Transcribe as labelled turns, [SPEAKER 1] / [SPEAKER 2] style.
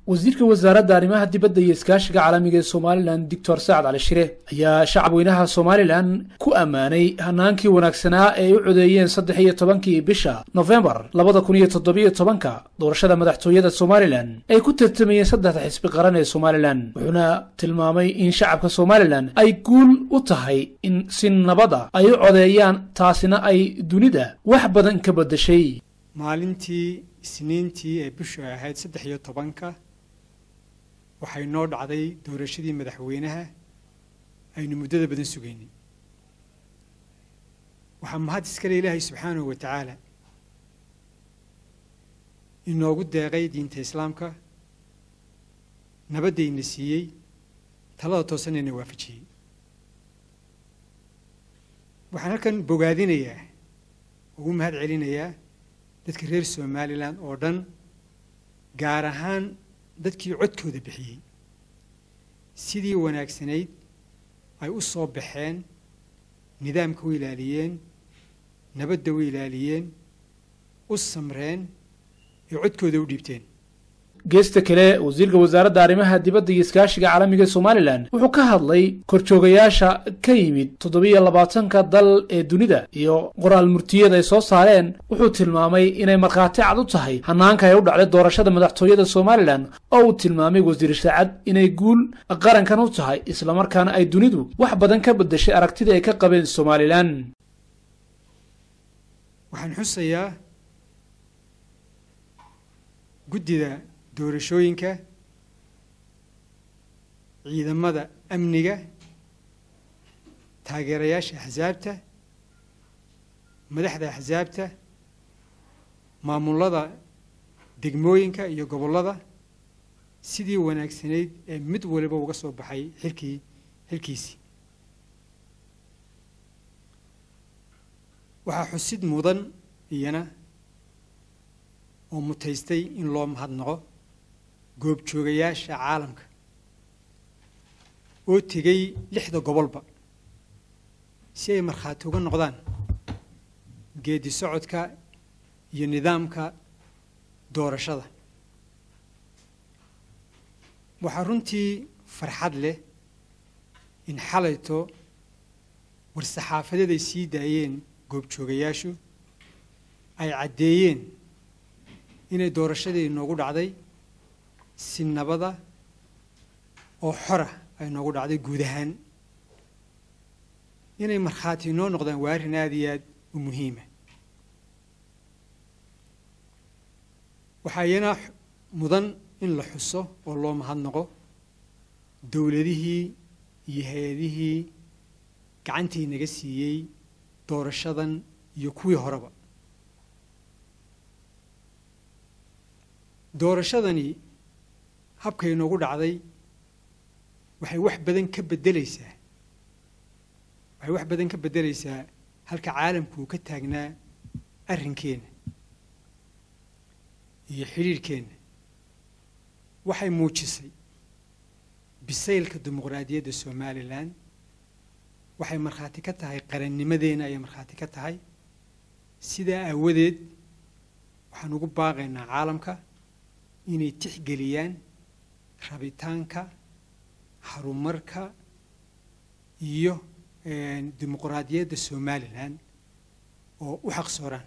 [SPEAKER 1] wasiirka wasaaradda arrimaha dibadda iyo iskaashiga caalamiga ee Somaliland Dr. Saad Ali Shire ayaa shacabweynaha Somaliland ku ammaanay hanaankii wanaagsanaa ee ay u codeeyeen 13 bisha November 2017 doorashada madaxtooyada Somaliland ay ku tartamayeen saddex xisbi qaran ee Somaliland wuxuuna tilmaamay in shacabka Somaliland ay guul u tahay in si nabad ah ay u codeeyaan taasina ay dunida wax badan ka bedeshay
[SPEAKER 2] maalintii isniintii ee bisha ahayd 13 waxay noo dhacday doorashadii madaxweynaha aynu muddada badan sugaynay waxa mahad iskale Ilaahay subxaanahu wa ta'ala inoogu deeqay diinta islaamka nabadayna siiyey talada toosanayna waafajiyey waxaan halkan bogaadinayaa ugu mahad celinayaa dadka reer Somaliland oo dhan gaar ahaan dadkii codkooda bixiyay sidii wanaagsanayd ay u soo baxeen nidaamka u ilaaliyeen nabadda u ilaaliyeen u samreen ee codkooda u dhiibteen
[SPEAKER 1] geesta kale wasiirka wasaaradda arrimaha dibadda iyo iskaashiga caalamiga Somaliland wuxuu ka hadlay korjoogayaasha ka yimid 27ka dal ee dunida iyo qoraal murtiyada ay soo saareen wuxuu tilmaamay inay markhaati cad u tahay hanaanka ay u dhacday doorashada madaxtooyada Somaliland oo uu tilmaamay wasiir Saad inay guul qarankan u tahay isla markaana ay dunidu wax badan ka bedeshay aragtida ay ka qabeen Somaliland
[SPEAKER 2] waxaan xusayaa guddida doorashooyinka ciidamada amniga taageerayaasha axsaabta madaxda axsaabta maamulada degmooyinka iyo gobollada sidii wanaagsanayd ee mid waliba uga soo baxay xilkiisii waxaa xusid mudan iyana oo mutaystay in loo mahadnaqo goobjoogayaasha caalamka oo tegay 6 gobolba si ay markhaati uga noqdaan geedi socodka iyo nidaamka doorashada waxaa runtii farxad leh in xalayto war-saxaafadeed ay sii daayeen goobjoogayaashu ay caddeeyeen inay doorashadii noogu dhacday si nabada oo xora ay noogu dhacday guud ahaan inay markhaati noo noqdaan waa arrin aad iyo aad u muhiima waxaa iyana mudan in la xuso oo loo mahadnaqo dowladihii iyo hay-adihii gacantii naga siiyey doorashadan iyo kuwii horeba doorashadani habkay noogu dhacday waxay wax badan ka beddelaysaa halka caalamku uu ka taagnaa arrinkeena iyo xiriirkeena waxay muujisay bisaylka dimuqraadiyadda Somaliland waxay markhaati ka tahay qarannimadeena ayay markhaati ka tahay sidaa aawadeed waxaan ugu baaqaynaa caalamka inay tixgeliyaan rabitaanka horumarka iyo dimuqraadiyadda Somaliland oo u xaq sooraan